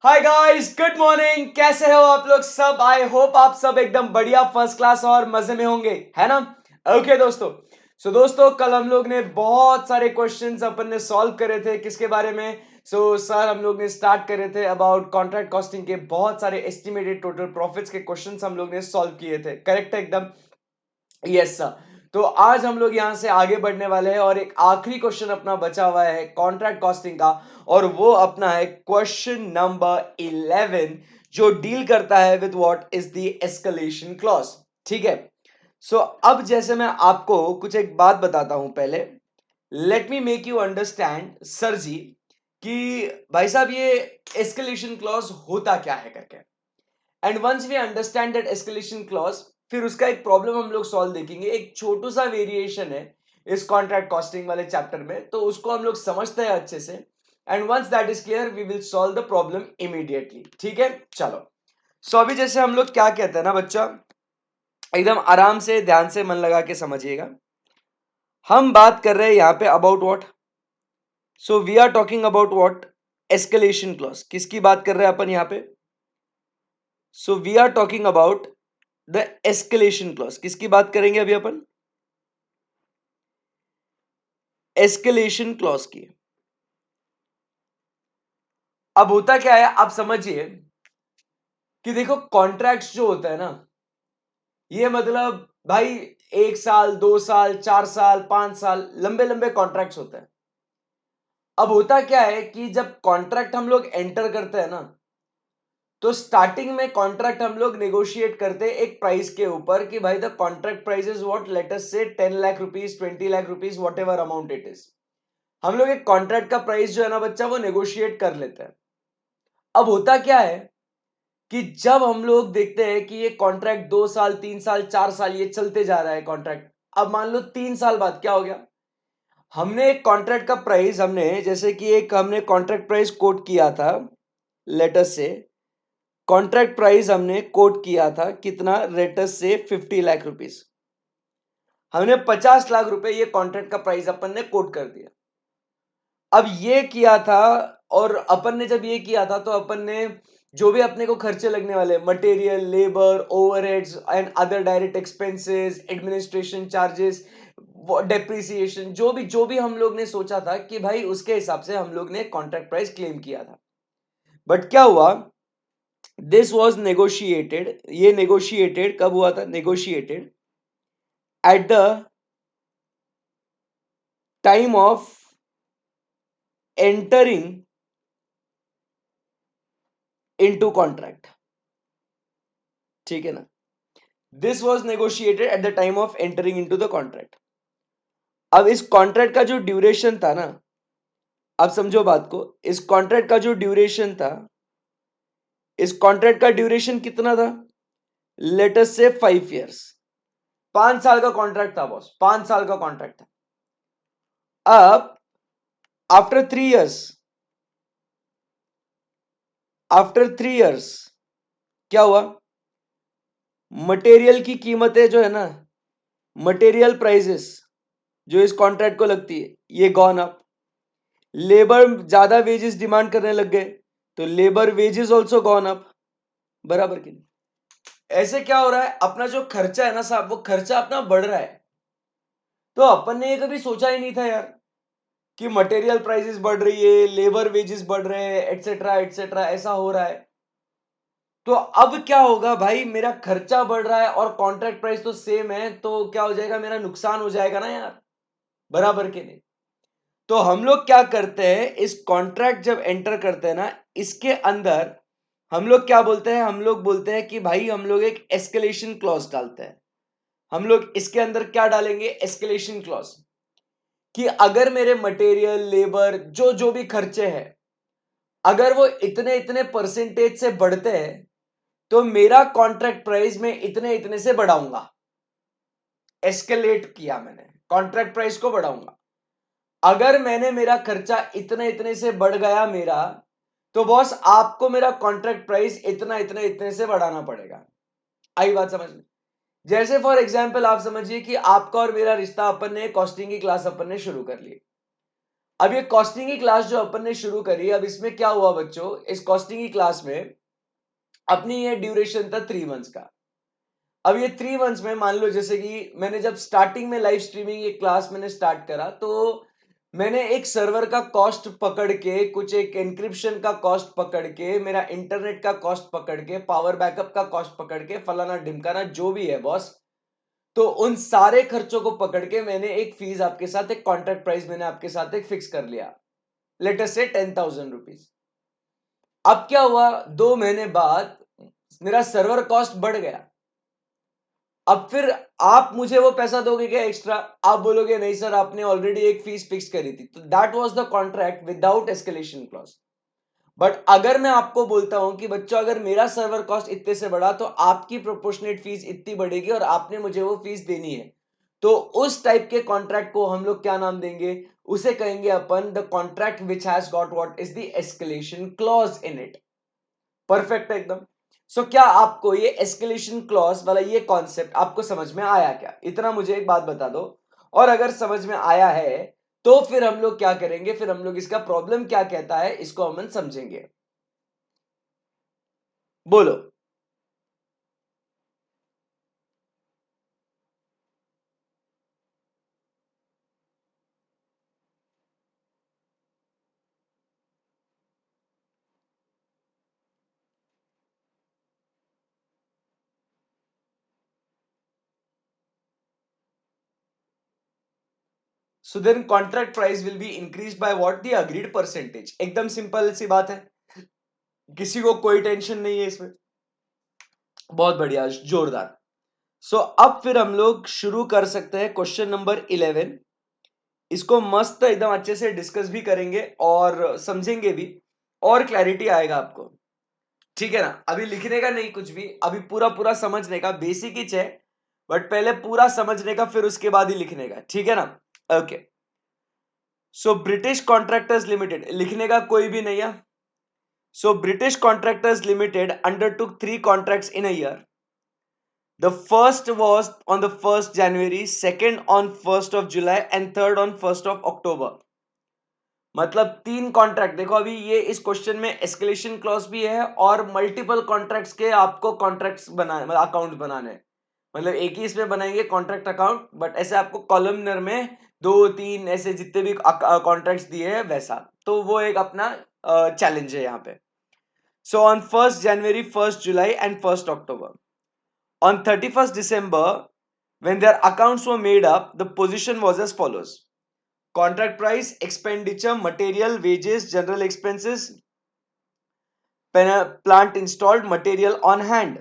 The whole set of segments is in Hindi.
Hi guys, good morning. कैसे हो आप लोग सब? आई होप आप सब एकदम बढ़िया, फर्स्ट क्लास और मजे में होंगे, है ना? ओके दोस्तों। दोस्तों, कल हम लोग ने बहुत सारे क्वेश्चंस अपन ने सॉल्व करे थे। किसके बारे में? सर, हम लोग ने स्टार्ट करे थे अबाउट कॉन्ट्रैक्ट कॉस्टिंग के बहुत सारे एस्टिमेटेड टोटल प्रॉफिट्स के क्वेश्चंस हम लोग ने सॉल्व किए थे। करेक्ट है एकदम? Yes sir. तो आज हम लोग यहां से आगे बढ़ने वाले हैं और एक आखिरी क्वेश्चन अपना बचा हुआ है कॉन्ट्रैक्ट कॉस्टिंग का, और वो अपना है क्वेश्चन नंबर 11, जो डील करता है with what is the escalation clause. ठीक है। अब जैसे मैं आपको कुछ एक बात बताता हूं पहले, let me make you understand sir ji, कि भाई साहब ये एस्केलेशन क्लॉज होता क्या है करके। And once we understand that escalation clause, फिर उसका एक प्रॉब्लम हम लोग सॉल्व देखेंगे। एक छोटू सा वेरिएशन है इस कॉन्ट्रैक्ट कॉस्टिंग वाले चैप्टर में, तो उसको हम लोग समझते हैं अच्छे से। And once that is clear, we will solve the problem immediately. ठीक है, चलो। अभी जैसे हम लोग क्या कहते हैं ना बच्चा, एकदम आराम से ध्यान से मन लगा के समझिएगा। हम बात कर रहे हैं यहाँ पे about what? We are talking about what? Escalation clause. किसकी बात कर रहे हैं अपन यहाँ पे? We are talking about the escalation clause. किसकी बात करेंगे अभी अपन? एस्केलेशन क्लॉज की। अब होता क्या है, आप समझिए कि देखो, कॉन्ट्रैक्ट्स जो होता है ना, ये मतलब भाई 1 साल, 2 साल, 4 साल, 5 साल, लंबे लंबे कॉन्ट्रैक्ट्स होते हैं। अब होता क्या है कि जब कॉन्ट्रैक्ट हम लोग एंटर करते हैं ना, तो स्टार्टिंग में कॉन्ट्रैक्ट हम लोग नेगोशिएट करते हैं एक प्राइस के ऊपर कि भाई the contract price is what, let us से 10 lakh rupees, 20 lakh rupees, what ever amount it is. हम लोग एक कॉन्ट्रैक्ट का प्राइस जो है ना बच्चा, वो नेगोशिएट कर लेते हैं। अब होता क्या है कि जब हम लोग देखते हैं कि ये कॉन्ट्रैक्ट 2 साल, 3 साल, 4 साल ये चलते जा रहा है कॉन्ट्रैक्ट। अब मान लो 3 साल बाद क्या हो गया, हमने एक कॉन्ट्रैक्ट का प्राइस, हमने जैसे कि एक हमने कॉन्ट्रैक्ट प्राइस कोट किया था, लेटस से कॉन्ट्रैक्ट प्राइस हमने कोट किया था कितना, लेटस से 50 लाख रुपीज। हमने 50 लाख रुपए ये कॉन्ट्रैक्ट का प्राइस अपन ने कोट कर दिया। अब ये किया था, और अपन ने जब ये किया था तो अपन ने जो भी अपने को खर्चे लगने वाले, material, labour, overheads and other direct expenses, administration charges, depreciation, जो भी हम लोग ने सोचा था कि भाई उसके हिसाब से हम लोग ने कॉन्ट्रैक्ट प्राइस क्लेम किया था। बट क्या हुआ, दिस वॉज नेगोशिएटेड। ये नेगोशिएटेड कब हुआ था? Negotiated at the time of entering into contract. ठीक है ना? This was negotiated at the time of entering into the contract. अब इस कॉन्ट्रैक्ट का जो ड्यूरेशन था ना, अब समझो बात को, इस कॉन्ट्रैक्ट का जो ड्यूरेशन था, इस कॉन्ट्रैक्ट का ड्यूरेशन कितना था? लेट अस से 5 इयर्स। 5 साल का कॉन्ट्रैक्ट था बॉस, 5 साल का कॉन्ट्रैक्ट था। अब आफ्टर 3 इयर्स, आफ्टर 3 इयर्स क्या हुआ? मटेरियल की कीमतें जो है ना, मटेरियल प्राइसेस जो इस कॉन्ट्रैक्ट को लगती है, ये गॉन अप। लेबर ज्यादा वेजेस डिमांड करने लग गए, तो labour wages also gone up. बराबर की नहीं? ऐसे क्या हो रहा है, अपना जो खर्चा है ना साहब, वो खर्चा अपना बढ़ रहा है। तो अपन ने ये कभी सोचा ही नहीं था यार कि मटेरियल प्राइसेस बढ़ रही है, लेबर वेजेस बढ़ रहे हैं, एटसेट्रा एटसेट्रा, ऐसा हो रहा है। तो अब क्या होगा भाई, मेरा खर्चा बढ़ रहा है और कॉन्ट्रैक्ट प्राइस तो सेम है, तो क्या हो जाएगा, मेरा नुकसान हो जाएगा ना यार। बराबर के नहीं? तो हम लोग क्या करते हैं, इस कॉन्ट्रैक्ट जब एंटर करते हैं ना, इसके अंदर हम लोग क्या बोलते हैं, हम लोग बोलते हैं कि भाई हम लोग एक एस्केलेशन क्लॉज डालते हैं। हम लोग इसके अंदर क्या डालेंगे? Escalation clause. कि अगर मेरे मटेरियल, लेबर, जो जो भी खर्चे हैं, अगर वो इतने इतने परसेंटेज से बढ़ते हैं, तो मेरा कॉन्ट्रैक्ट प्राइस में इतने इतने से बढ़ाऊंगा। एस्केलेट किया मैंने, कॉन्ट्रैक्ट प्राइस को बढ़ाऊंगा। अगर मैंने मेरा खर्चा इतने इतने से बढ़ गया मेरा, तो बॉस आपको मेरा कॉन्ट्रैक्ट प्राइस इतना इतने इतने से बढ़ाना पड़ेगा। आई बात समझ में? जैसे फॉर एग्जांपल आप समझिए कि आपका और मेरा रिश्ता, अपन ने कॉस्टिंग की क्लास अपन ने शुरू कर ली। अब ये कॉस्टिंग की क्लास जो अपन ने शुरू करी, अब इसमें क्या हुआ बच्चों, इस कॉस्टिंग की क्लास में अपनी ये ड्यूरेशन था 3 मंथ्स का। अब ये 3 मंथ्स में मान लो जैसे कि मैंने जब स्टार्टिंग में लाइव स्ट्रीमिंग ये क्लास मैंने स्टार्ट करा, तो मैंने एक सर्वर का कॉस्ट पकड़ के, कुछ एक एन्क्रिप्शन का कॉस्ट पकड़ के, मेरा इंटरनेट का कॉस्ट पकड़ के, पावर बैकअप का कॉस्ट पकड़ के, फलाना ढिमकाना जो भी है बॉस, तो उन सारे खर्चों को पकड़ के मैंने एक फीस आपके साथ, एक कॉन्ट्रैक्ट प्राइस मैंने आपके साथ एक फिक्स कर लिया, लेट अस से 10,000 रुपीज। अब क्या हुआ, 2 महीने बाद मेरा सर्वर कॉस्ट बढ़ गया। अब फिर आप मुझे वो पैसा दोगे क्या एक्स्ट्रा? आप बोलोगे नहीं सर, आपने ऑलरेडी एक फीस फिक्स करी थी। तो that was the contract without escalation clause. But अगर मैं आपको बोलता हूं कि बच्चों अगर मेरा सर्वर कॉस्ट इतने से बढ़ा तो आपकी प्रोपोर्शनेट फीस इतनी बढ़ेगी और आपने मुझे वो फीस देनी है, तो उस टाइप के कॉन्ट्रैक्ट को हम लोग क्या नाम देंगे? उसे कहेंगे upon the contract which has got what is the escalation clause in it. Perfect है एकदम। सो क्या आपको ये एस्केलेशन क्लॉज वाला ये कॉन्सेप्ट आपको समझ में आया क्या? इतना मुझे एक बात बता दो। और अगर समझ में आया है तो फिर हम लोग क्या करेंगे, फिर हम लोग इसका प्रॉब्लम क्या कहता है इसको हम समझेंगे। बोलो। So then contract price will be increase by what? The agreed percentage. एकदम सिंपल सी बात है, किसी को कोई टेंशन नहीं है इसमें। बहुत बढ़िया, जोरदार। सो अब फिर हम लोग शुरू कर सकते हैं क्वेश्चन नंबर 11। इसको मस्त एकदम अच्छे से डिस्कस भी करेंगे और समझेंगे भी, और क्लैरिटी आएगा आपको। ठीक है ना? अभी लिखने का नहीं कुछ भी, अभी पूरा पूरा समझने का, बेसिक ही है, बट पहले पूरा समझने का फिर उसके बाद ही लिखने का। ठीक है ना? Okay. So British contractors limited, लिखने का कोई भी नहीं है। So British contractors limited undertook 3 contracts in a year. The first was on the 1st January, second on 1st of July and third on 1st of October. मतलब 3 कॉन्ट्रैक्ट। देखो अभी ये इस क्वेश्चन में एस्केलेशन क्लॉज भी है और मल्टीपल कॉन्ट्रैक्ट्स के आपको कॉन्ट्रैक्ट्स बनाने, मतलब अकाउंट बनाने, मतलब एक ही इसमें बनाएंगे कॉन्ट्रैक्ट अकाउंट, बट ऐसे आपको कॉलमनर में 2 3 ऐसे जितने भी कॉन्ट्रैक्ट्स दिए हैं वैसा, तो वो एक अपना चैलेंज है यहाँ पे। So on 1st January, 1st July and 1st October. On 31st December, when their accounts were made up, the position was as follows: contract price, expenditure, material, wages, general expenses, plant installed, material on hand,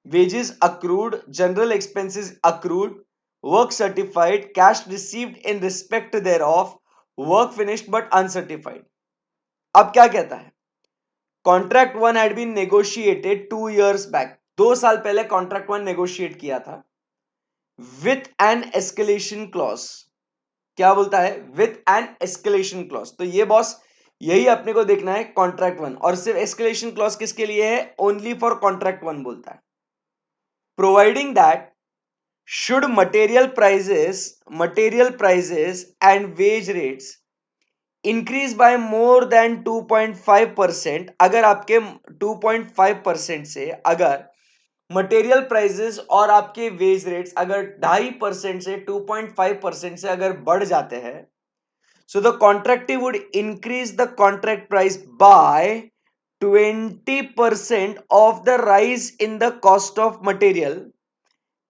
wages accrued, general expenses accrued, work certified, cash received in respect thereof, work finished but uncertified. अब क्या कहता है? Contract one had been negotiated 2 years back, 2 साल पहले कॉन्ट्रैक्ट वन नेगोशिएट किया था विथ एन एस्केलेशन क्लॉज। क्या बोलता है? With an escalation clause. तो ये बॉस यही अपने को देखना है, कॉन्ट्रैक्ट वन, और सिर्फ एस्केलेशन क्लॉज किसके लिए है? ओनली फॉर कॉन्ट्रैक्ट वन बोलता है। Providing that should material prices and wage rates increase by more than 2.5%, अगर आपके 2.5% से अगर मटेरियल प्राइसेस और आपके वेज रेट्स अगर 2.5% से 2.5% से अगर बढ़ जाते हैं, so the कॉन्ट्रैक्टिव would increase the contract price by 20% of the rise in the cost of material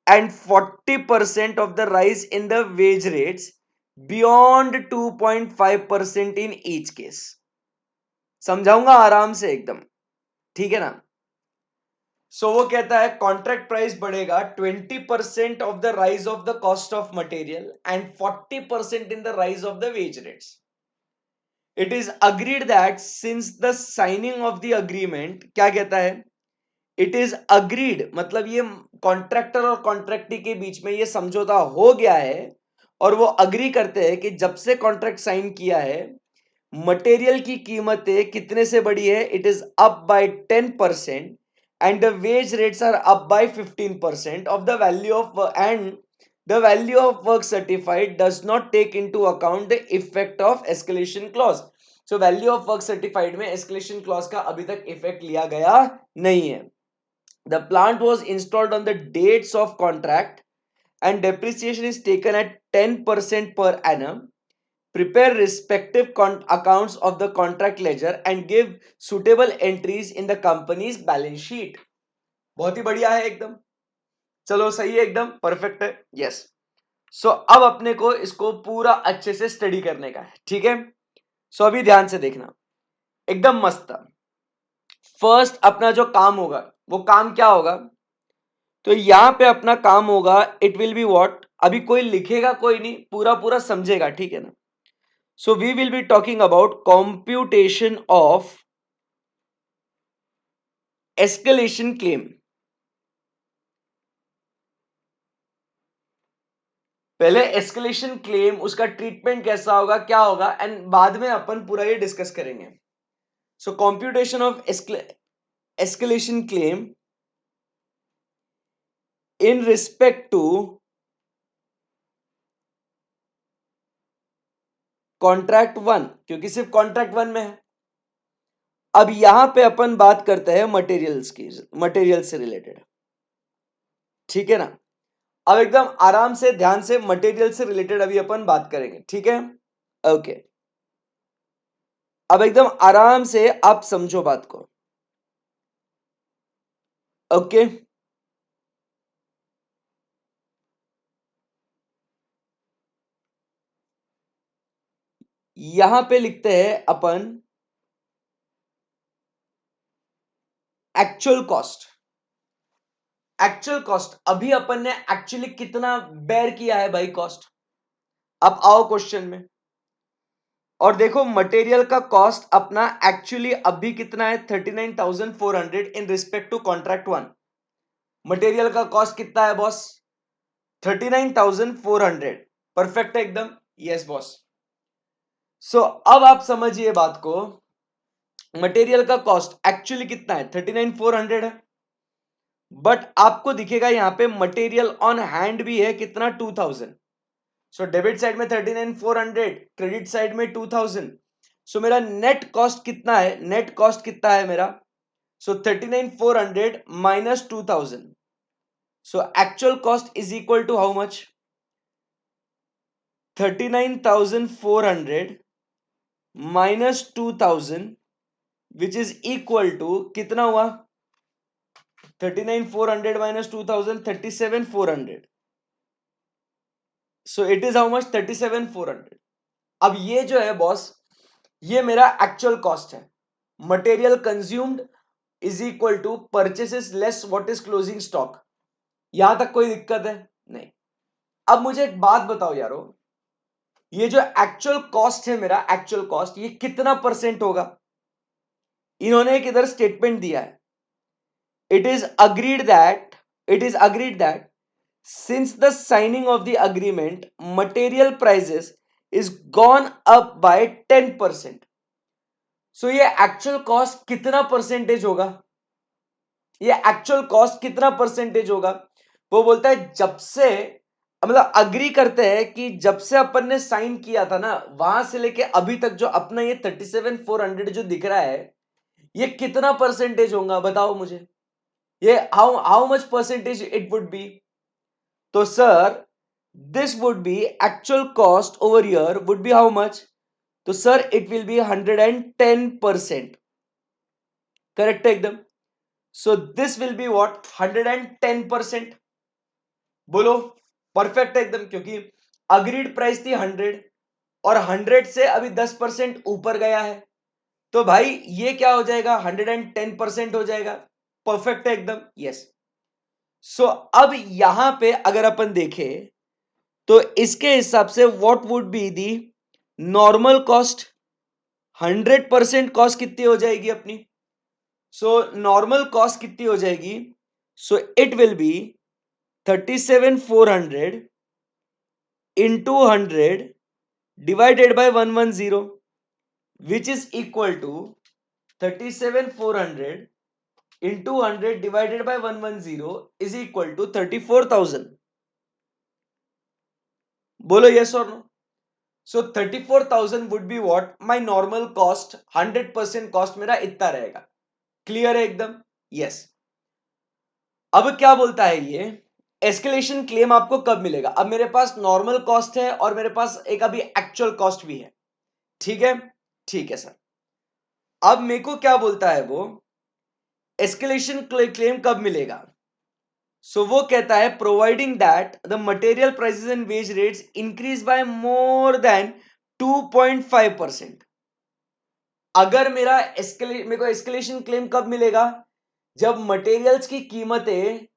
and 40% of the rise in the wage rates beyond 2.5% in each case. समझाऊंगा आराम से एकदम, ठीक है ना? सो वो कहता है कॉन्ट्रैक्ट प्राइस बढ़ेगा 20% of the rise of the cost of material and 40% in the rise of the wage rates. It is agreed that since the signing off the agreement, क्या कहता है? इट इज अग्रीड, मतलब ये कॉन्ट्रैक्टर और कॉन्ट्रैक्टी के बीच में ये समझौता हो गया है और वो अग्री करते हैं कि जब से कॉन्ट्रैक्ट साइन किया है मटेरियल की कीमतें कितने से बढ़ी है? It is up by 10% and the wage rates are up by 15% of the value of, and the value of work certified does not take into account the effect of escalation clause. So value of work certified में escalation clause का अभी तक effect लिया गया नहीं है. The plant was installed on the dates of contract and depreciation is taken at 10% per annum. Prepare respective accounts of the contract ledger and give suitable entries in the company's balance sheet. बहुत ही बढ़िया है एकदम. चलो सही है एकदम परफेक्ट है. यस. सो अब अपने को इसको पूरा अच्छे से स्टडी करने का है. ठीक है. सो अभी ध्यान से देखना एकदम मस्त. फर्स्ट अपना जो काम होगा वो काम क्या होगा. तो यहां पे अपना काम होगा इट विल बी व्हाट. अभी कोई लिखेगा कोई नहीं, पूरा पूरा समझेगा. ठीक है ना. So we will be talking about computation of escalation claim. पहले एस्केलेशन क्लेम उसका ट्रीटमेंट कैसा होगा क्या होगा एंड बाद में अपन पूरा ये डिस्कस करेंगे. So computation of escalation claim in respect to contract 1, क्योंकि सिर्फ कॉन्ट्रैक्ट 1 में है. अब यहां पे अपन बात करते हैं मटेरियल्स की, मटेरियल से रिलेटेड. ठीक है ना. अब एकदम आराम से ध्यान से मटेरियल से रिलेटेड अभी अपन बात करेंगे. ठीक है. ओके. अब एकदम आराम से आप समझो बात को. ओके. यहां पे लिखते हैं अपन एक्चुअल कॉस्ट. एक्चुअल कॉस्ट अभी अपन ने एक्चुअली कितना बेयर किया है भाई कॉस्ट. अब आओ क्वेश्चन में और देखो मटेरियल का कॉस्ट अपना एक्चुअली अभी कितना है 39,400 in respect to contract 1. Material का कॉस्ट कितना है बॉस 39,400. परफेक्ट है एकदम. Yes boss. सो अब आप समझिए बात को. मटेरियल का कॉस्ट एक्चुअली कितना है 39,400 है. बट आपको दिखेगा यहां पे मटेरियल ऑन हैंड भी है कितना 2,000. सो डेबिट साइड में 39,400, क्रेडिट साइड में 2,000. सो मेरा नेट कॉस्ट कितना है, नेट कॉस्ट कितना है मेरा. So 39,400 minus 2,000. So actual cost is equal to how much 39,400 minus 2,000 which is equal to कितना हुआ 39,400 minus 2,000 37,400. So it is how much 37,400. अब ये जो है बॉस ये मेरा एक्चुअल कॉस्ट है. Material consumed is equal to purchases less what is closing stock. यहां तक कोई दिक्कत है नहीं. अब मुझे एक बात बताओ यारो, ये जो एक्चुअल कॉस्ट है मेरा एक्चुअल कॉस्ट ये कितना परसेंट होगा. इन्होंने एक इधर स्टेटमेंट दिया है. It is agreed that since the signing of the agreement material prices is gone up by 10%. so ये एक्चुअल कॉस्ट कितना परसेंटेज होगा. ये एक्चुअल कॉस्ट कितना परसेंटेज होगा. वो बोलता है जब से मतलब अग्री करते हैं कि जब से अपन ने साइन किया था ना वहां से लेके अभी तक जो अपना ये 37,400 जो दिख रहा है ये कितना परसेंटेज होगा बताओ मुझे. ये how much percentage it would be. तो sir this would be actual cost over here would be how much. तो sir it will be 110%. Correct है एकदम. so this will be what 110%. बोलो. परफेक्ट है एकदम क्योंकि अग्रीड प्राइस थी 100 और 100 से अभी 10% ऊपर गया है तो भाई ये क्या हो जाएगा 110% हो जाएगा. परफेक्ट है एकदम. यस. सो अब यहां पे अगर अपन देखें तो इसके हिसाब से what would be the normal cost. 100% cost कितनी हो जाएगी अपनी. सो नॉर्मल कॉस्ट कितनी हो जाएगी. So it will be 37,400 into 100 divided by 110 which is equal to 37,400 into 100 divided by 110 is equal to 34,000. बोलो यस और no. So 34,000 would be what my normal cost, 100% cost मेरा इतना रहेगा। क्लियर है एकदम? यस। अब क्या बोलता है ये, एस्केलेशन क्लेम आपको कब मिलेगा? अब मेरे पास नॉर्मल कॉस्ट है और मेरे पास एक अभी एक्चुअल कॉस्ट भी है, ठीक है? ठीक है सर। अब मेरे को क्या बोलता है वो, एस्केलेशन क्लेम कब मिलेगा? सो वो कहता है providing that the material prices and wage rates increase by more than 2.5%। अगर मेरे को एस्केलेशन क्लेम कब मिलेगा? जब मटेरियल्स की कीमतें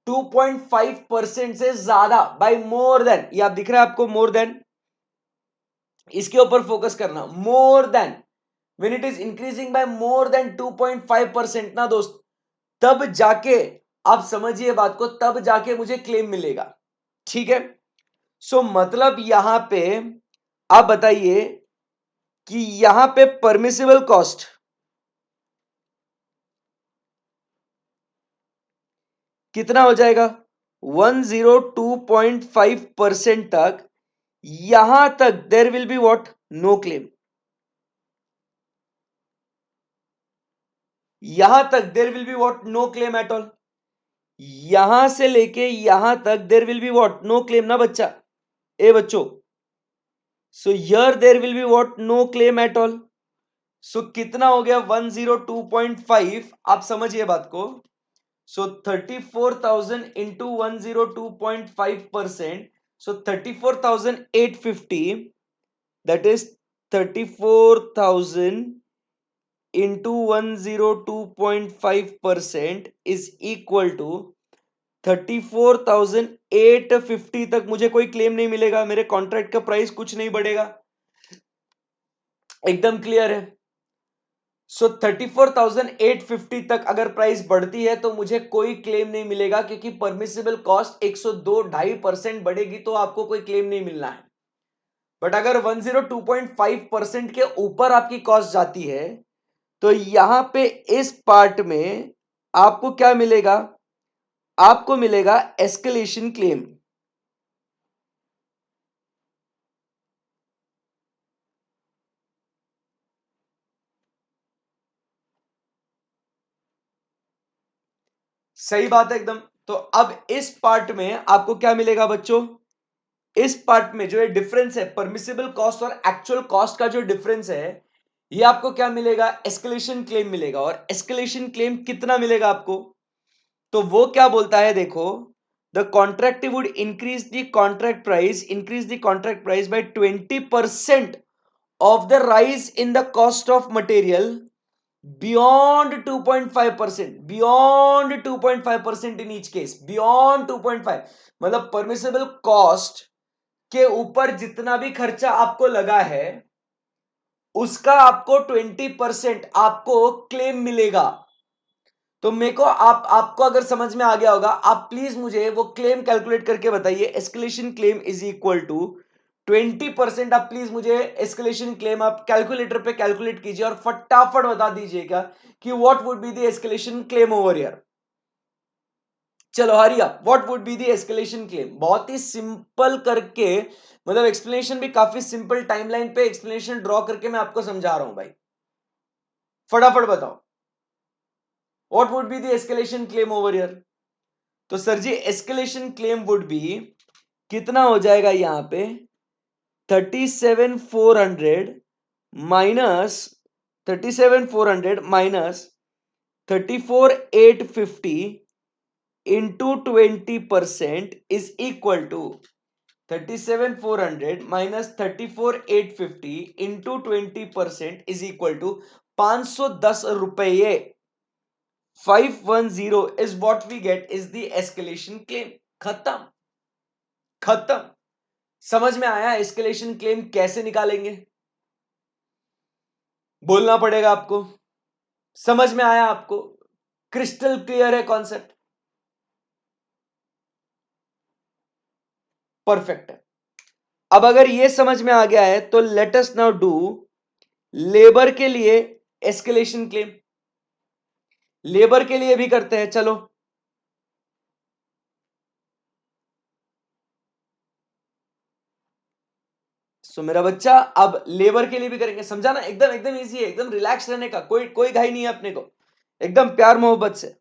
2.5% से ज्यादा, बाय मोर देन, ये आप दिख रहा है आपको मोर देन, इसके ऊपर फोकस करना, more than, when it is increasing by more than 2.5% ना दोस्त, तब जाके, आप समझिए बात को, तब जाके मुझे क्लेम मिलेगा, ठीक है? सो मतलब यहां पे आप बताइए कि यहां पे परमिसिबल कॉस्ट कितना हो जाएगा? 102.5% तक, यहां तक there will be what, no claim. यहां तक there will be what, no claim at all. यहां से लेके यहां तक there will be what, no claim ना बच्चा, ए बच्चों। So here there will be what, no claim at all. So कितना हो गया? 102.5, आप समझिए बात को। So 34,000 into 102.5%, so 34,850, that is 34,000 into 102.5% is equal to 34,850 तक मुझे कोई क्लेम नहीं मिलेगा, मेरे कॉन्ट्रैक्ट का प्राइस कुछ नहीं बढ़ेगा। एकदम क्लियर है? सो 34,850 तक अगर प्राइस बढ़ती है तो मुझे कोई क्लेम नहीं मिलेगा, क्योंकि परमिसिबल कॉस्ट 102.5% बढ़ेगी तो आपको कोई क्लेम नहीं मिलना है। बट अगर 102.5% के ऊपर आपकी कॉस्ट जाती है तो यहां पे इस पार्ट में आपको क्या मिलेगा? आपको मिलेगा एस्केलेशन क्लेम। सही बात है एकदम। तो अब इस पार्ट में आपको क्या मिलेगा बच्चों? इस पार्ट में जो ये डिफरेंस है, परमिसिबल कॉस्ट और एक्चुअल कॉस्ट का जो डिफरेंस है, ये आपको क्या मिलेगा? एस्केलेशन क्लेम मिलेगा। और एस्केलेशन क्लेम कितना मिलेगा आपको? तो वो क्या बोलता है देखो, the contract would increase the contract price by 20% of the rise in the cost of material beyond 2.5%, beyond 2.5% in each case, beyond 2.5, मतलब परमिसिबल कॉस्ट के ऊपर जितना भी खर्चा आपको लगा है उसका आपको 20% आपको क्लेम मिलेगा। तो मेरे को आपको अगर समझ में आ गया होगा, आप प्लीज मुझे वो क्लेम कैलकुलेट करके बताइए। Escalation claim is equal to 20%। आप प्लीज मुझे एस्केलेशन क्लेम आप कैलकुलेटर पे कैलकुलेट कीजिए और फटाफट बता दीजिएगा कि what would be the escalation claim over here. चलो hurry up, what would be the escalation claim? बहुत ही सिंपल करके, मतलब एक्सप्लेनेशन भी काफी सिंपल, टाइमलाइन पे एक्सप्लेनेशन ड्रॉ करके मैं आपको समझा रहा हूं भाई। फटाफट बताओ, what would be the escalation claim over here? तो sir ji escalation claim would be, कितना हो जाएगा यहां पे, 37,400 minus 37,400 minus 34,850 into 20% is equal to 37,400 minus 34,850 into 20% is equal to 510 रुपये। 510 is what we get is the escalation claim। खत्म, खत्म। समझ में आया एस्केलेशन क्लेम कैसे निकालेंगे? बोलना पड़ेगा आपको। समझ में आया आपको? क्रिस्टल क्लियर है कॉन्सेप्ट? परफेक्ट है। अब अगर ये समझ में आ गया है तो let us now do labour के लिए एस्केलेशन क्लेम। लेबर के लिए भी करते हैं, चलो। सो मेरा बच्चा अब लेबर के लिए भी करेंगे, समझा ना, एकदम एकदम इजी है, एकदम रिलैक्स रहने का, कोई कोई घाई नहीं है अपने को, एकदम प्यार मोहब्बत से।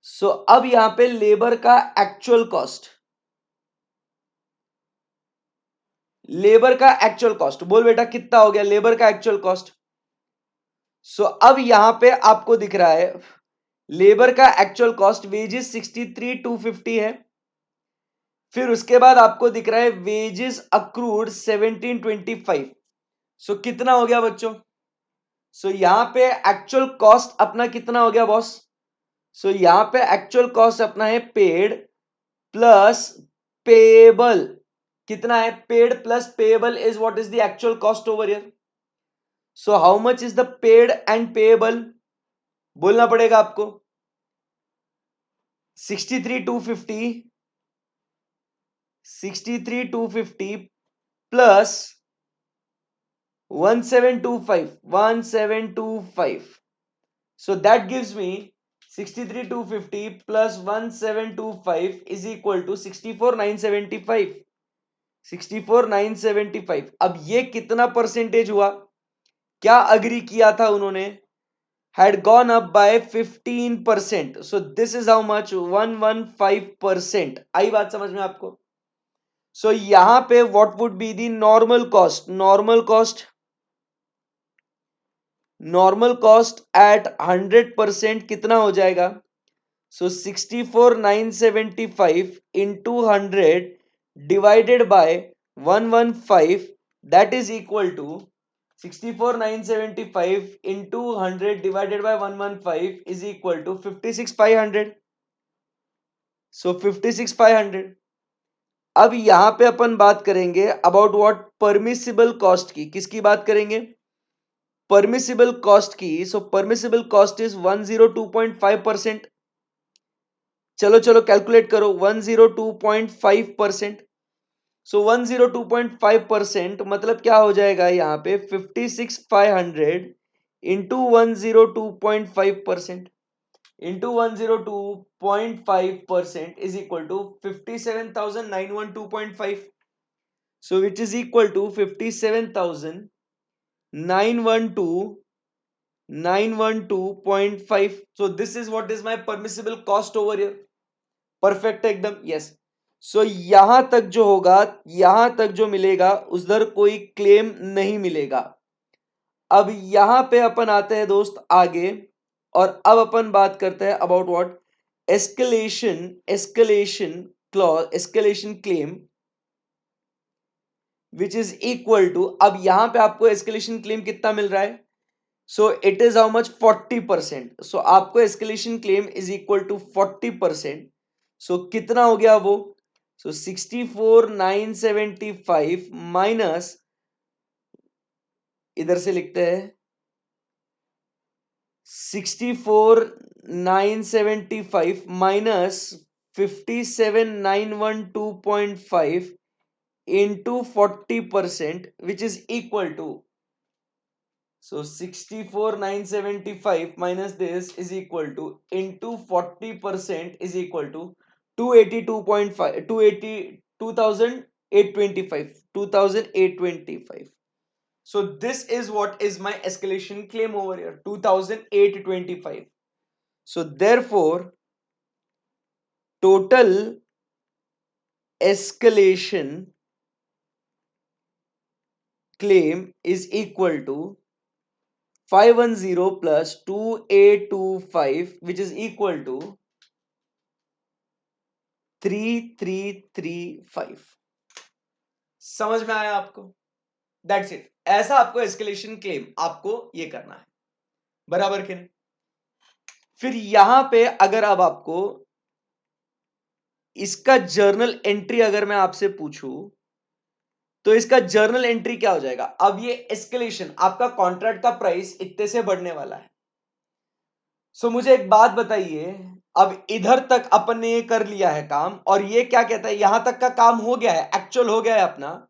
सो अब यहां पे लेबर का एक्चुअल कॉस्ट, लेबर का एक्चुअल कॉस्ट बोल बेटा कितना हो गया लेबर का एक्चुअल कॉस्ट। सो अब यहां पे आपको दिख रहा है लेबर का एक्चुअल कॉस्ट वेजेस 63,250 है, फिर उसके बाद आपको दिख रहा है वेजेस अक्रूड 1725। सो कितना हो गया बच्चों? सो यहां पे एक्चुअल कॉस्ट अपना कितना हो गया बॉस? सो यहां पे एक्चुअल कॉस्ट अपना है पेड प्लस पेएबल। कितना है? Paid plus payable is what is the actual cost over here. So how much is the paid and payable? बोलना पड़ेगा आपको 63,250 plus 1725 so that gives me 63,250 plus 1725 is equal to 64,975 64,975। अब ये कितना परसेंटेज हुआ? क्या अग्री किया था उन्होंने? had gone up by 15%, so this is how much 115%। आई बात समझ में आपको? सो यहां पे what would be the normal cost? Normal cost at 100% कितना हो जाएगा? So 64,975 into 100 divided by 115 that is equal to 64,975 into 100 divided by 115 is equal to 56,500। So 56,500। अब यहां पे अपन बात करेंगे अबाउट व्हाट परमिसिबल कॉस्ट की। किसकी बात करेंगे? परमिसिबल कॉस्ट की। सो परमिसिबल कॉस्ट इज 102.5%। चलो चलो कैलकुलेट करो 102.5%। सो 102.5% मतलब क्या हो जाएगा यहाँ पे 56,500 into 102.5% into 102.5% is equal to 57,912.5। so which is equal to 57,912.5। so this is what is my permissible cost over here। Perfect है एकदम, यस। सो यहां तक जो होगा, यहां तक जो मिलेगा उधर कोई क्लेम नहीं मिलेगा। अब यहां पे अपन आते हैं दोस्त आगे, और अब अपन बात करते हैं about what escalation clause, escalation claim which is equal to. अब यहां पे आपको एस्केलेशन क्लेम कितना मिल रहा है? So it is how much 40%। So आपको escalation claim is equal to 40%। So कितना हो गया वो? सो 64,975 माइनस, इधर से लिखते हैं 64,975 minus 57,912.5 into 40% which is equal to, so 64,975 minus this is equal to into 40% is equal to 282.5 280 2,825 so this is what is my escalation claim over here 2,825। so therefore total escalation claim is equal to 510 plus 2,825 which is equal to 3,335। समझ में आया आपको? That's it. ऐसा आपको एस्केलेशन क्लेम आपको ये करना है, बराबर के नहीं? फिर यहां पे अगर अब आपको इसका जर्नल एंट्री अगर मैं आपसे पूछूं तो इसका जर्नल एंट्री क्या हो जाएगा? अब ये एस्केलेशन आपका कॉन्ट्रैक्ट का प्राइस इतने से बढ़ने वाला है। सो मुझे एक बात बताइए, अब इधर तक अपन ने ये कर लिया है काम, और ये क्या कहता है? यहां तक का काम हो गया है, एक्चुअल हो गया है अपना,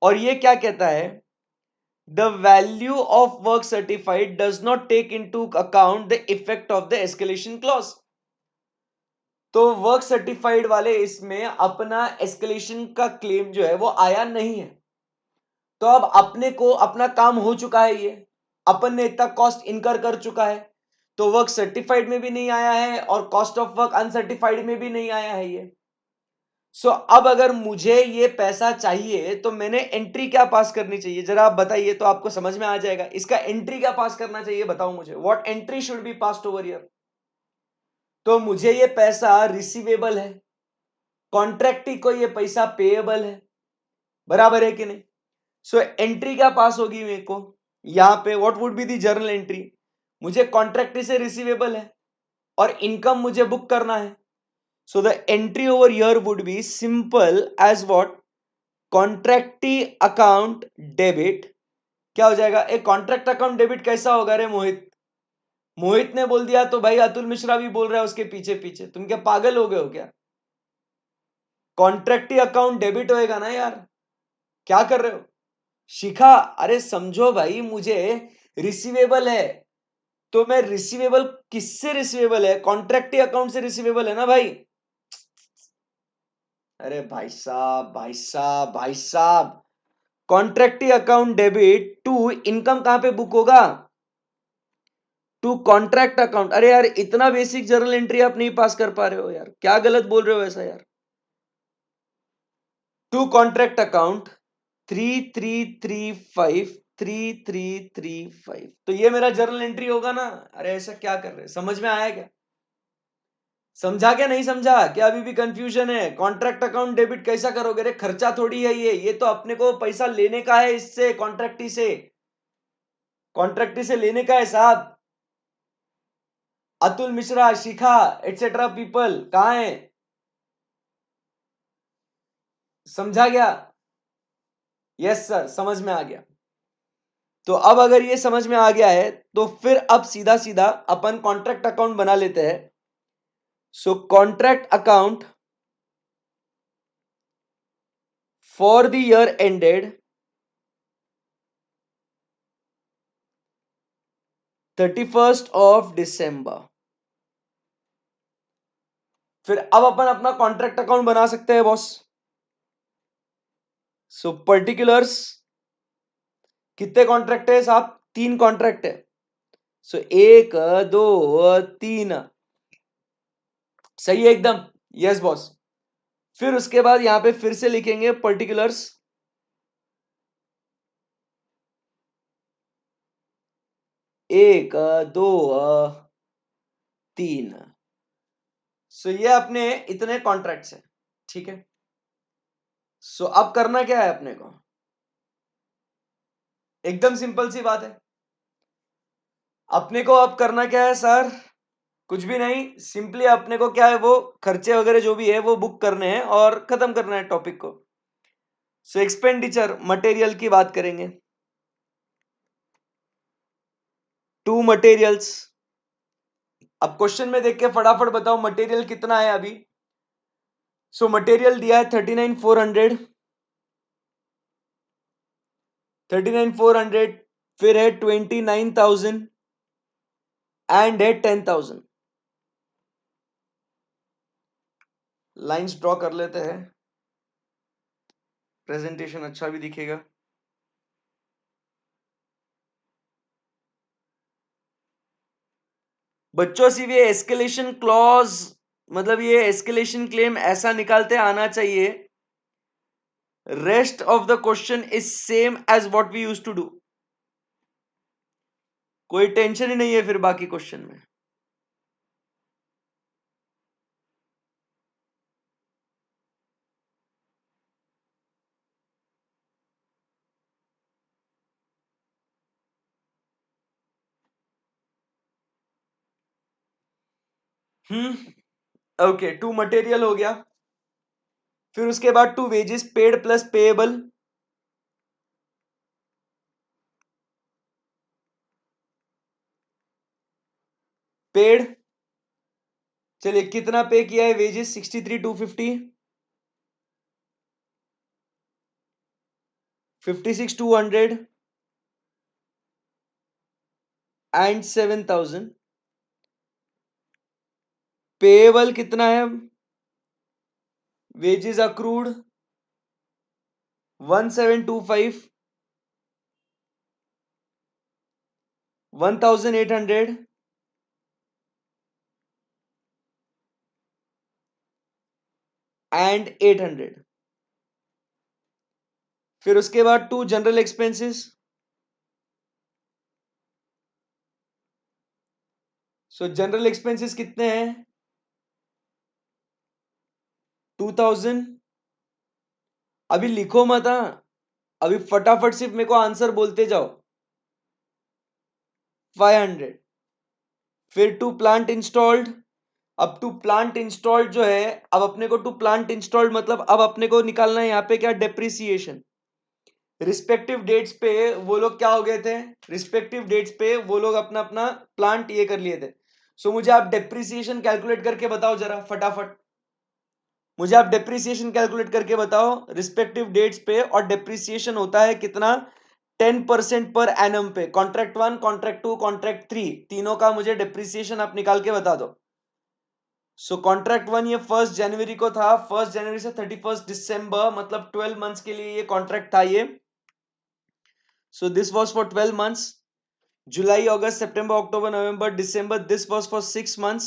और ये क्या कहता है? The value of work certified does not take into account the effect of the escalation clause. तो वर्क सर्टिफाइड वाले इसमें अपना एस्केलेशन का क्लेम जो है वो आया नहीं है। तो अब अपने को अपना काम हो चुका है, ये अपन ने इतना कॉस्ट इनकर कर चुका है, तो वर्क सर्टिफाइड में भी नहीं आया है और कॉस्ट ऑफ वर्क अनसर्टिफाइड में भी नहीं आया है ये। सो अब अगर मुझे ये पैसा चाहिए तो मैंने एंट्री क्या पास करनी चाहिए, जरा आप बताइए तो आपको समझ में आ जाएगा। इसका एंट्री क्या पास करना चाहिए, बताओ मुझे, what entry should be passed over here. तो मुझे ये पैसा रिसीवेबल है, कॉन्ट्रैक्टी को ये पैसा पेएबल है, बराबर है कि नहीं। सो एंट्री क्या पास होगी मेरे को यहां पे, what would be the journal entry. मुझे कॉन्ट्रैक्टी से रिसीवेबल है और इनकम मुझे बुक करना है। So the entry over here would be simple as what, contractee account debit. क्या हो जाएगा, एक कॉन्ट्रैक्ट अकाउंट डेबिट कैसा होगा रे मोहित, मोहित ने बोल दिया तो भाई अतुल मिश्रा भी बोल रहा है उसके पीछे पीछे, तुम क्या पागल हो गए हो क्या। कॉन्ट्रैक्टी अकाउंट डेबिट होएगा ना यार, क्या कर रहे हो शिखा, अरे समझो भाई, मुझे रिसीवेबल है तो मैं रिसीवेबल किससे रिसीवेबल है, कॉन्ट्रैक्टी अकाउंट से रिसीवेबल है ना भाई। अरे भाई साहब भाई साहब भाई साहब, कॉन्ट्रैक्टी अकाउंट डेबिट टू इनकम कहां पे बुक होगा, टू कॉन्ट्रैक्ट अकाउंट। अरे यार इतना बेसिक जर्नल एंट्री आप नहीं पास कर पा रहे हो यार, क्या गलत बोल रहे हो ऐसा यार। टू कॉन्ट्रैक्ट अकाउंट 3335 तो ये मेरा जर्नल एंट्री होगा ना। अरे ऐसा क्या कर रहे हैं, समझ में आया क्या, समझा क्या नहीं समझा, क्या अभी भी कंफ्यूजन है। कॉन्ट्रैक्ट अकाउंट डेबिट कैसा करोगे रे, खर्चा थोड़ी है ये तो अपने को पैसा लेने का है, इससे कॉन्ट्रैक्टी से लेने का है साहब। अतुल मिश्रा, शिखा एटसेट्रा पीपल कहां है, समझा गया। यस सर, समझ में आ गया। तो अब अगर ये समझ में आ गया है तो फिर अब सीधा सीधा अपन कॉन्ट्रैक्ट अकाउंट बना लेते हैं। So contract account for the year ended 31st of December. फिर अब अपन अपना कॉन्ट्रैक्ट अकाउंट बना सकते हैं बॉस। सो पर्टिकुलर्स, कितने कॉन्ट्रैक्ट है साहब, 3 कॉन्ट्रैक्ट है। सो 1 2 3, सही है एकदम, यस बॉस। फिर उसके बाद यहां पे फिर से लिखेंगे पर्टिकुलर्स, 1 2 3। सो ये अपने इतने कॉन्ट्रैक्ट्स हैं, ठीक है। सो अब करना क्या है अपने को, एकदम सिंपल सी बात है। अपने को अब करना क्या है सर, कुछ भी नहीं, सिंपली अपने को क्या है, वो खर्चे वगैरह जो भी है वो बुक करने हैं और खत्म करना है टॉपिक को। सो एक्सपेंडिचर मटेरियल की बात करेंगे, टू मटेरियल्स। अब क्वेश्चन में देख के फटाफट बताओ मटेरियल कितना है अभी। सो मटेरियल दिया है 39,400, 39,400, फिर है 29,000 एंड है 10,000। लाइंस ड्रॉ कर लेते हैं, प्रेजेंटेशन अच्छा भी दिखेगा। बच्चों सिर्फ ये एस्केलेशन क्लॉज, मतलब ये एस्केलेशन क्लेम ऐसा निकालते आना चाहिए, rest of the question is same as what we used to do, कोई टेंशन ही नहीं है फिर बाकी क्वेश्चन में। ओके, टू मटेरियल हो गया, फिर उसके बाद to wages paid plus payable, paid, चलिए कितना पे किया है वेजेस, 63,250, 56,200 एंड 7,000। पेएबल कितना है, वेजेस अक्रूड 1725 1800 एंड 800। फिर उसके बाद 2 जनरल एक्सपेंसेस। सो जनरल एक्सपेंसेस कितने हैं? 2000। अभी लिखो मत, हाँ, अभी फटाफट सिर्फ मेरे को आंसर बोलते जाओ। 500। फिर टू प्लांट इंस्टॉल्ड। अब टू प्लांट इंस्टॉल्ड जो है, अब अपने को टू प्लांट इंस्टॉल्ड मतलब अब अपने को निकालना है यहाँ पे क्या? डेप्रिसिएशन। रिस्पेक्टिव डेट्स पे वो लोग क्या हो गए थे? रिस्पेक्टिव डेट्स पे वो लोग अपना अपना प्लांट ये कर लिए थे। सो मुझे आप डेप्रिसिएशन कैलकुलेट करके बताओ जरा फटाफट। मुझे आप डेप्रिसिएशन कैलकुलेट करके बताओ रिस्पेक्टिव डेट्स पे। और डेप्रिसिएशन होता है कितना? 10% पर एनम पे। कॉन्ट्रैक्ट 1, कॉन्ट्रैक्ट 2, कॉन्ट्रैक्ट 3, तीनों का मुझे डेप्रिसिएशन आप निकाल के बता दो। सो कॉन्ट्रैक्ट 1 ये 1 जनवरी को था। 1 जनवरी से 31 दिसंबर, मतलब 12 मंथ्स के लिए ये कॉन्ट्रैक्ट था ये। So this was for 12 months. July, August, September, October, November, December, this was for 6 months.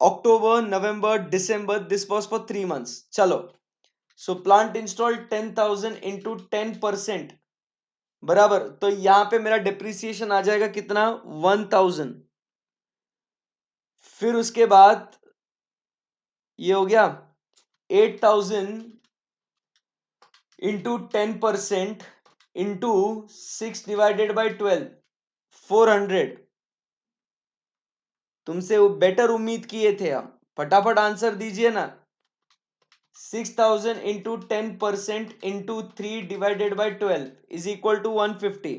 October, November, December, this was for 3 months. चलो, सो प्लांट इंस्टॉल 10,000 इंटू 10%, बराबर। तो यहां पे मेरा डिप्रिसिएशन आ जाएगा कितना? 1000। फिर उसके बाद ये हो गया 8,000 इंटू 10% इंटू 6 डिवाइडेड बाई 12, 400। तुमसे वो बेटर उम्मीद किए थे हम। फटाफट आंसर दीजिए ना। 6,000 into 10% into 3 divided by 12 is equal to 150।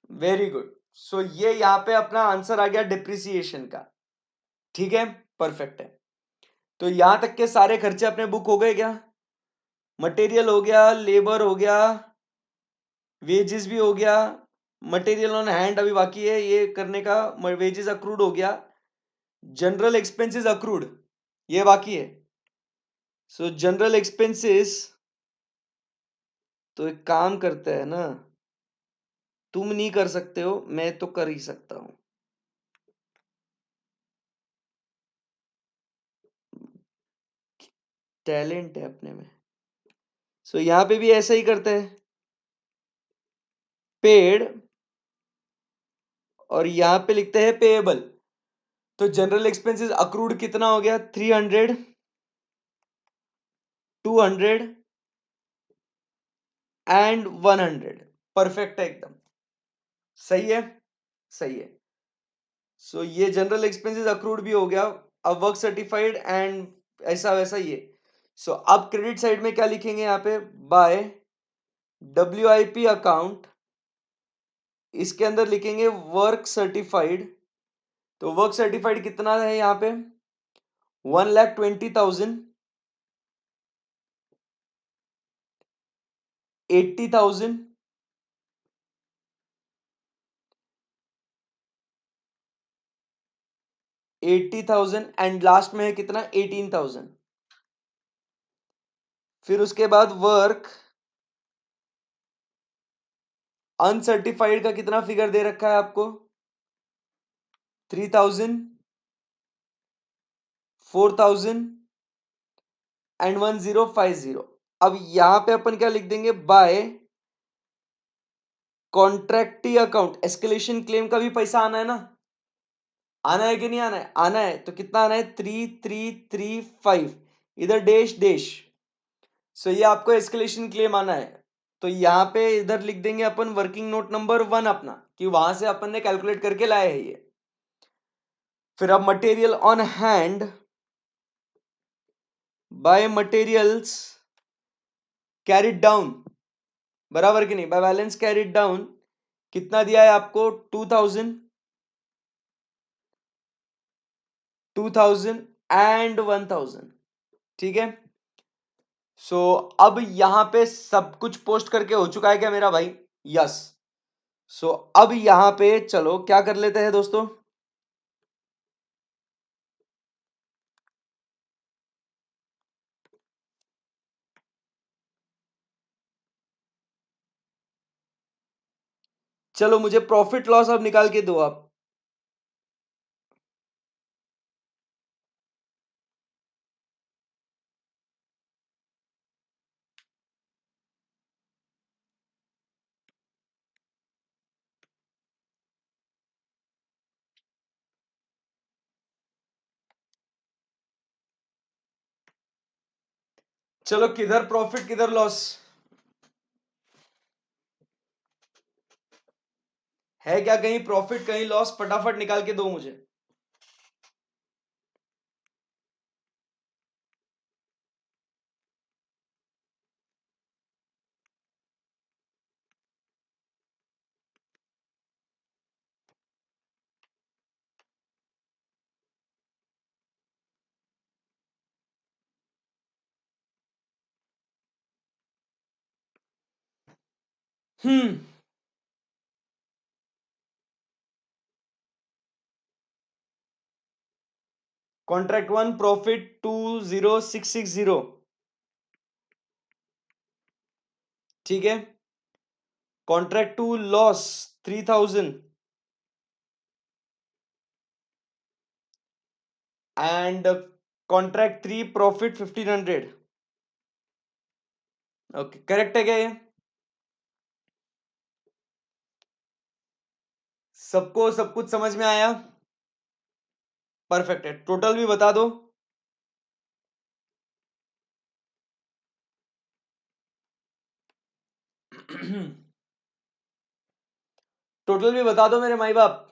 Very good. So ये यहां पे अपना आंसर आ गया डिप्रिसिएशन का। ठीक है, परफेक्ट है। तो यहां तक के सारे खर्चे अपने बुक हो गए क्या? मटेरियल हो गया, लेबर हो गया, वेजेस भी हो गया। मटेरियल ऑन हैंड अभी बाकी है ये करने का। वेजेस अक्रूड हो गया। जनरल एक्सपेंसेस अक्रूड ये बाकी है। सो जनरल एक्सपेंसेस, तो एक काम करते हैं ना, तुम नहीं कर सकते हो, मैं तो कर ही सकता हूं। टैलेंट है अपने में। सो यहां पे भी ऐसा ही करते हैं। पेड, और यहां पे लिखते हैं पेएबल। तो जनरल एक्सपेंसेस अक्रूड कितना हो गया? 300, 200 एंड 100। परफेक्ट है एकदम। सही है, सही है। सो ये जनरल एक्सपेंसेस अक्रूड भी हो गया। अब वर्क सर्टिफाइड एंड ऐसा वैसा ये। सो अब क्रेडिट साइड में क्या लिखेंगे यहाँ पे? बाय WIP अकाउंट, इसके अंदर लिखेंगे वर्क सर्टिफाइड। तो वर्क सर्टिफाइड कितना है यहाँ पे? 1,20,000, 80,000, 80,000 एंड लास्ट में है कितना? 18,000। फिर उसके बाद वर्क अनसर्टिफाइड का कितना फिगर दे रखा है आपको? 3,000, 4,000 एंड 1,050। अब यहां पे अपन क्या लिख देंगे? बाय कॉन्ट्रैक्टी अकाउंट एस्केलेशन क्लेम का भी पैसा आना है ना? आना है कि नहीं आना है? आना है। तो कितना आना है? 3,335। इधर डैश डैश। सो ये आपको एस्केलेशन क्लेम आना है। तो यहाँ पे इधर लिख देंगे अपन वर्किंग नोट नंबर 1 अपना, कि वहां से अपन ने कैलकुलेट करके लाए हैं ये। फिर अब material on hand by materials carried down, बराबर कि नहीं? बाय बैलेंस कैरिड डाउन कितना दिया है आपको? 2,000, 2,000 एंड 1,000। ठीक है। सो अब यहां पे सब कुछ पोस्ट करके हो चुका है क्या मेरा भाई? यस। सो अब यहां पे चलो क्या कर लेते हैं दोस्तों। चलो मुझे प्रॉफिट लॉस अब निकाल के दो आप। चलो किधर प्रॉफिट किधर लॉस है, क्या कहीं प्रॉफिट कहीं लॉस, फटाफट निकाल के दो मुझे। हम्म कॉन्ट्रैक्ट 1 प्रॉफिट 20660, ठीक है। Contract 2 loss 3000 and contract 3 profit 1500। Okay, correct है क्या ये? सबको सब कुछ समझ में आया? परफेक्ट है। टोटल भी बता दो। टोटल भी बता दो मेरे माई बाप।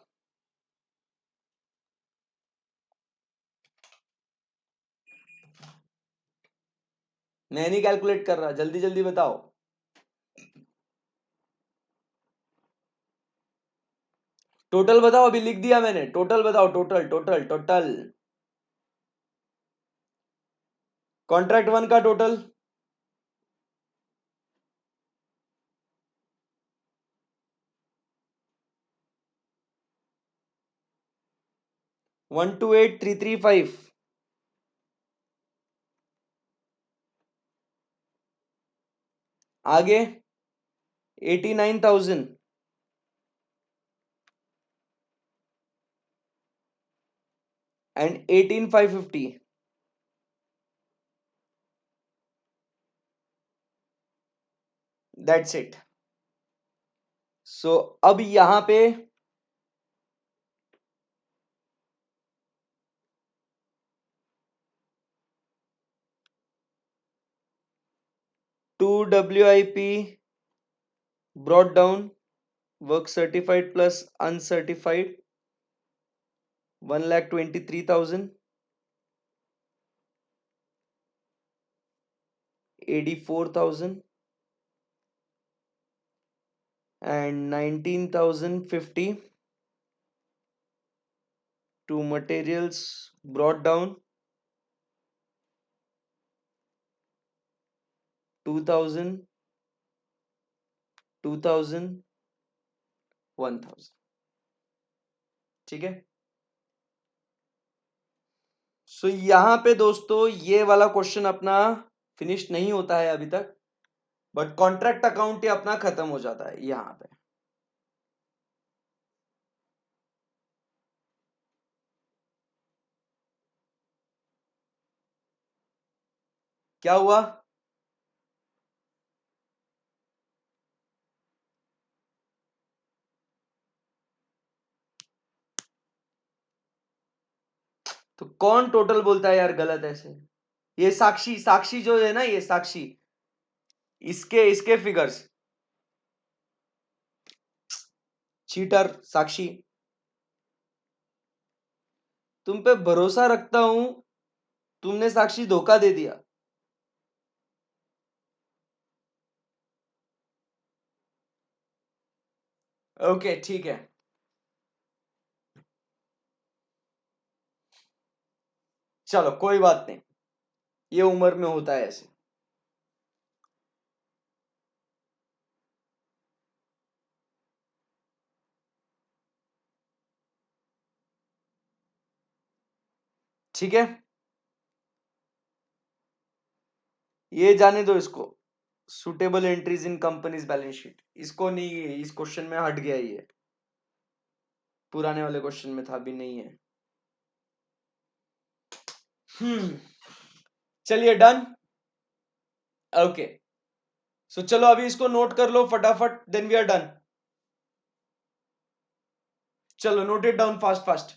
मैं नहीं कैलकुलेट कर रहा, जल्दी जल्दी बताओ। टोटल बताओ, अभी लिख दिया मैंने, टोटल बताओ, टोटल टोटल टोटल। कॉन्ट्रैक्ट 1 का टोटल 128335। आगे 89,000 एंड 18,550। That's it. सो अब यहां पे to WIP brought down, work certified plus uncertified 1,23,000, 84,000 and 19,050 to materials brought down 2,000, 2,000, 1,000। ठीक है। सो यहां पे दोस्तों ये वाला क्वेश्चन अपना फिनिश नहीं होता है अभी तक, बट कॉन्ट्रैक्ट अकाउंट ये अपना खत्म हो जाता है यहां पे। क्या हुआ? तो कौन टोटल बोलता है यार गलत ऐसे? ये साक्षी, साक्षी जो है ना, ये साक्षी, इसके इसके फिगर्स। चीटर साक्षी, तुम पे भरोसा रखता हूं, तुमने साक्षी धोखा दे दिया। ओके ठीक है, चलो कोई बात नहीं, ये उम्र में होता है ऐसे। ठीक है, ये जाने दो इसको। Suitable entries in companies balance sheet, इसको नहीं, इस क्वेश्चन में हट गया ये, पुराने वाले क्वेश्चन में था, भी नहीं है। चलिए डन, ओके। सो चलो अभी इसको नोट कर लो फटाफट, देन वी आर डन। चलो note it down fast fast.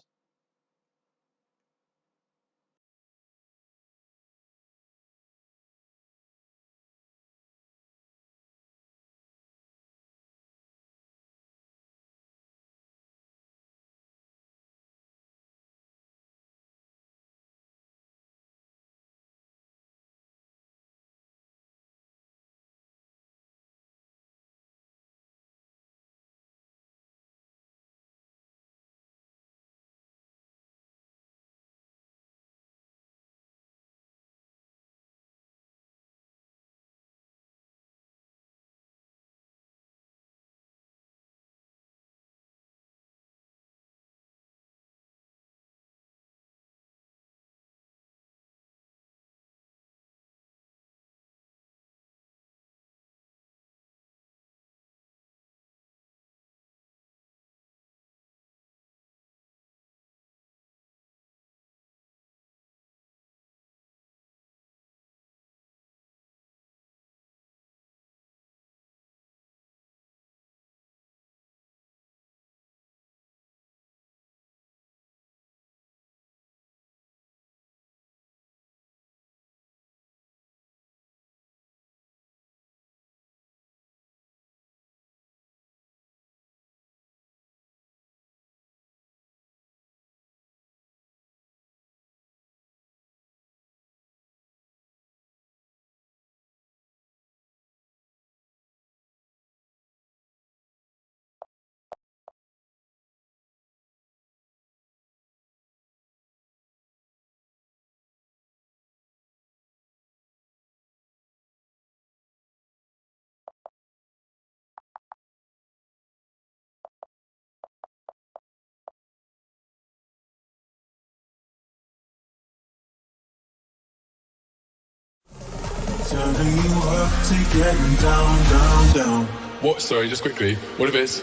Turning you up to getting down, down, down. What? Sorry, just quickly. What if it's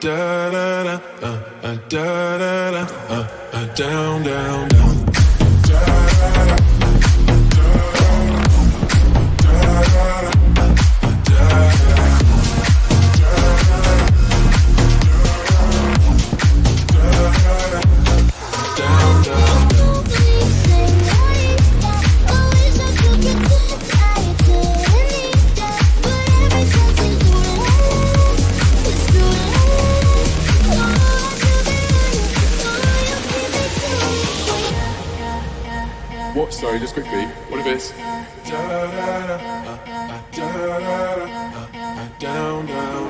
Da da da, da da da, down, down, down. Da da da, down, down. what? Sorry, just quickly. What if it's Da da da, down, down, down.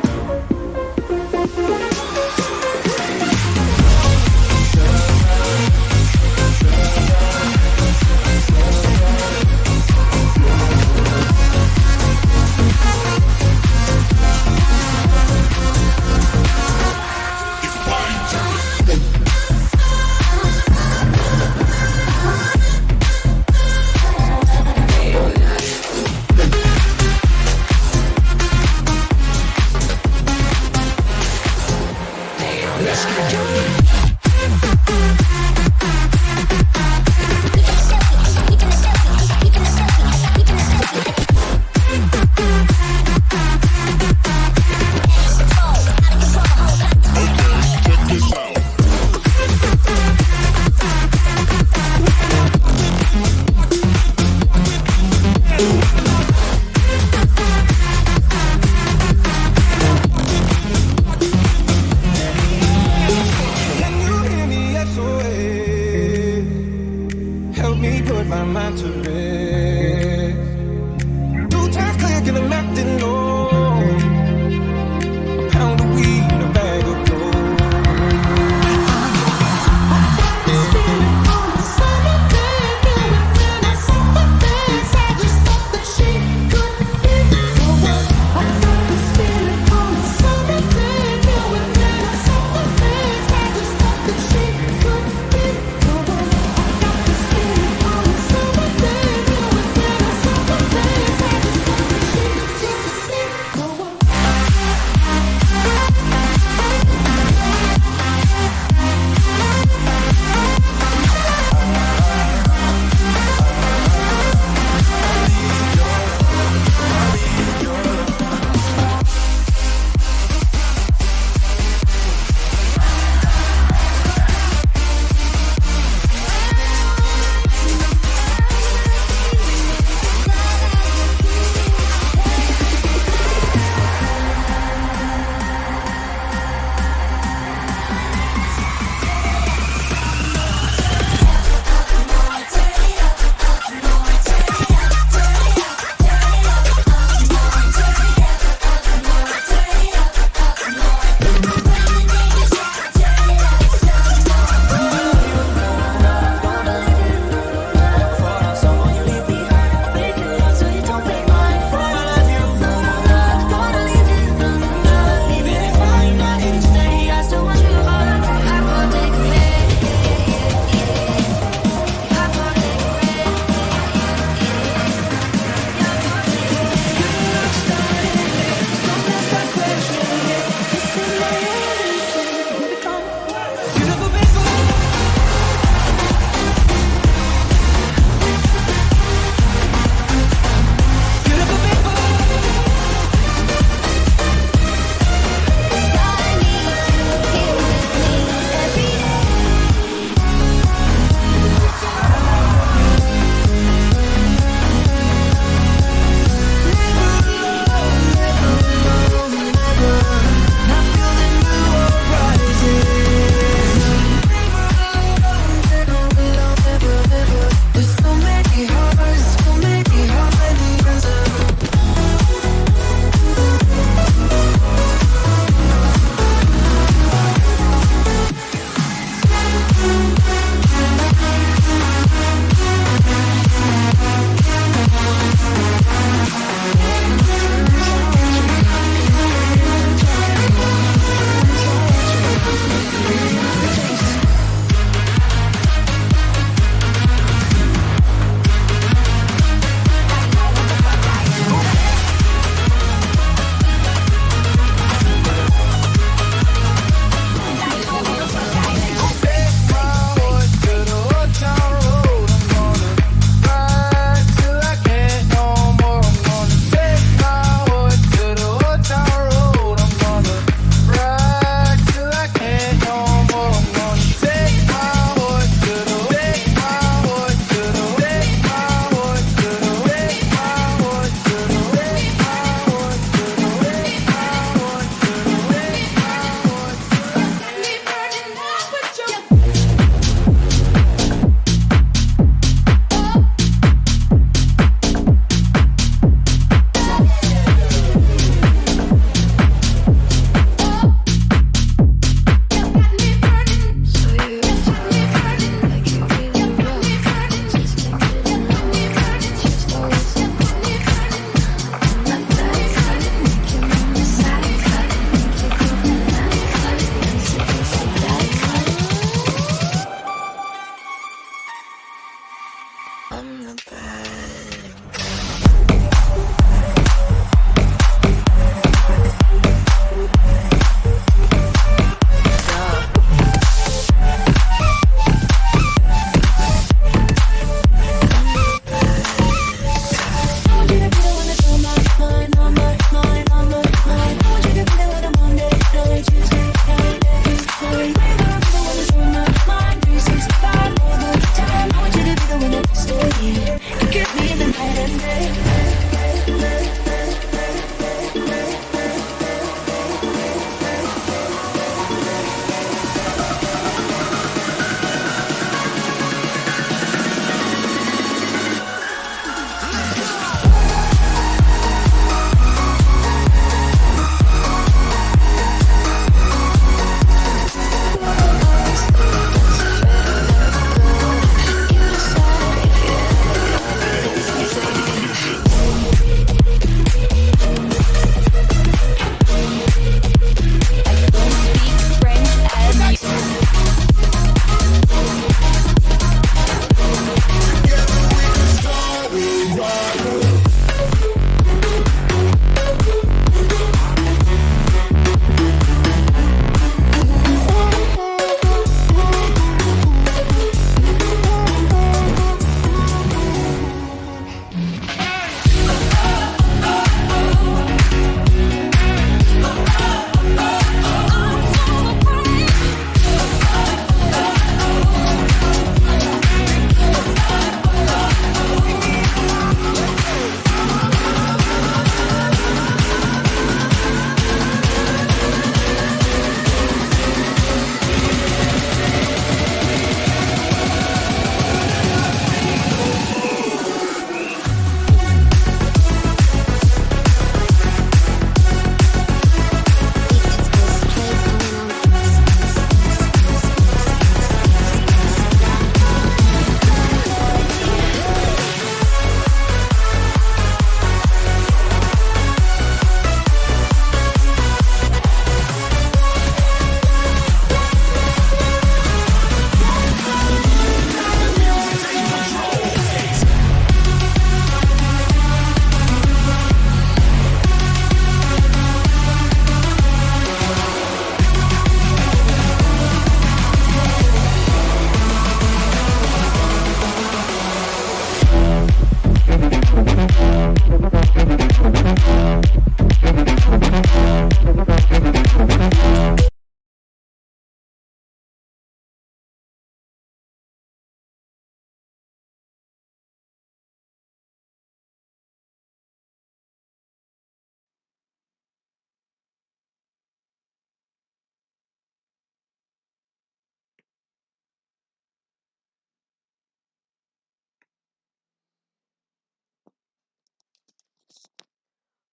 Can you hear me SOS? Help me put my mind to rest. 2 times clicking and acting low. A pound of weed and a bag of gold.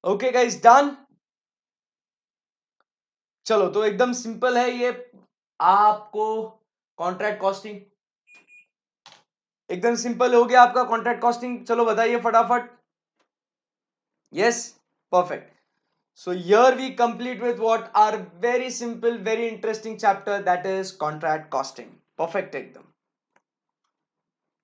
Okay guys, done. चलो, तो एकदम सिंपल है ये आपको कॉन्ट्रैक्ट कॉस्टिंग, एकदम सिंपल हो गया आपका कॉन्ट्रैक्ट कॉस्टिंग। चलो बताइए फटाफट। Yes, perfect. So here we complete with what are very simple, very interesting chapter, that is contract costing. Perfect एकदम।